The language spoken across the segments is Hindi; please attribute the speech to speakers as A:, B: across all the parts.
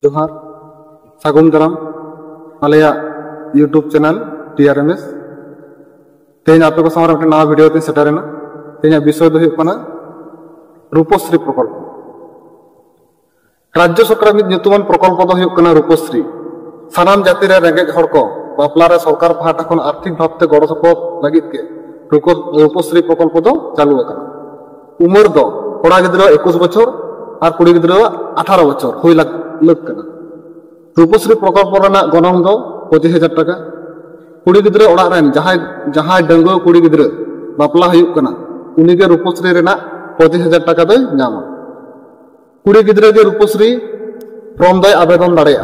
A: जोहार सागुन दाराम आलिया यूट्यूब चैनल TRMS तेज आपे को सामने नवा वीडियो ते सेटरना तेज विषय दो हुयुग कना रूपश्री प्रकल्प राज्य सरकार मितुमान प्रकल्प दो हुयुग कना रूपश्री सानाम जाति रे रेंगेज हड़ को बापला रे सरकार पाहटा खन आर्थिक भावते गड़ सपोर्ट लगित के रूपश्री प्रकल्प दो चालू अकना उम्र दो कोड़ा गिद्रा 21 बछर और कुड़ी गिद्रा 18 बछर हुई लग कना रूपश्री प्रकल्प रना गनम दो 25,000 टाका कुड़ी गिद्रा ओड़ा रेन जहां डंगो कुड़ी गिद्रा बापला हुयुग कना उनी के रूपश्री रेना 25,000 टाका दो नामा कुड़ी गिद्रा के रूपश्री फॉर्म दो आवेदन दाड़ेया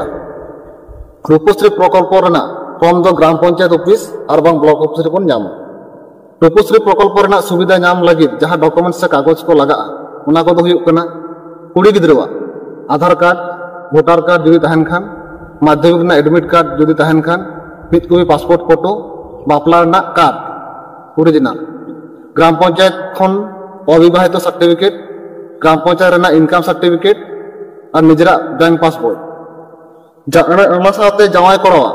A: रूपश्री प्रकल्प रना फॉर्म दो ग्राम पंचायत ऑफिस और बांग ब्लॉक ऑफिस रे बन नामा रूपश्री प्रकल्प रना सुविधा नाम लगित जहां डॉक्यूमेंट से कागज को लगा उना को दो हुयुग कना कुड़ी गिद्रा आधार कार्ड वोटर कार्ड जुदी तहन खान माध्यमिक ना एडमिट कार्ड जुदी तहन खान मित कपि पासपोर्ट फोटो बापला ना कार्ड ओरिजिनल ग्राम पंचायत खन अविवाहित सर्टिफिकेट ग्राम पंचायत रना इनकम सर्टिफिकेट और निजरा बैंक पासपोर्ट जाना साथे जवाय करोवा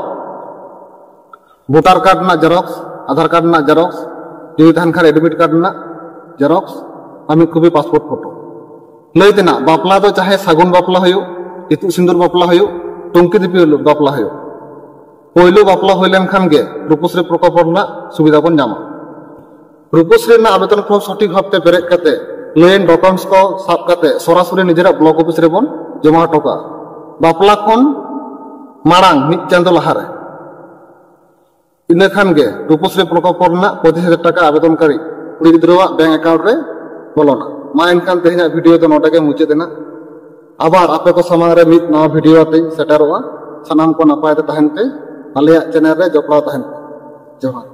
A: वोटर कार्ड ना जेरॉक्स आधार कार्ड ना जेरॉक्स जुदी तहन खान एडमिट कार्ड ना जेरॉक्स और मित कपि पासपोर्ट फोटो लई देना बापला दो चाहे सागुन बापला हयो इतु सिंदूर बापला हयो टंकी दीपी बापला हयो पहिलो बापला होय लेन खान गे रूपश्री प्रकल्प रना सुविधा बन नामा रूपश्री ना आवेदन फॉर्म सठिक भावते पेरेज कते लेन डॉक्यूमेंट्स को साब कते सरासरि निजेरा ब्लॉक ऑफिस रे बन जमा टोका बापला खन मारांग मिद चांदो लहारे इना खान गे रूपश्री प्रकल्प रना 25,000 टाका आवेदनकारी कुड़ी गिद्रावा बैंक अकाउंट रे बोलोना मा एनखान तेहना वीडियो तो नोटे के मुचे देना आबार आपे को सामांग रे मिद नवा वीडियो ते सेटरवा सनाम को नपाय ते तहन पे आलिया चैनल रे जपड़ा तहन जोहार।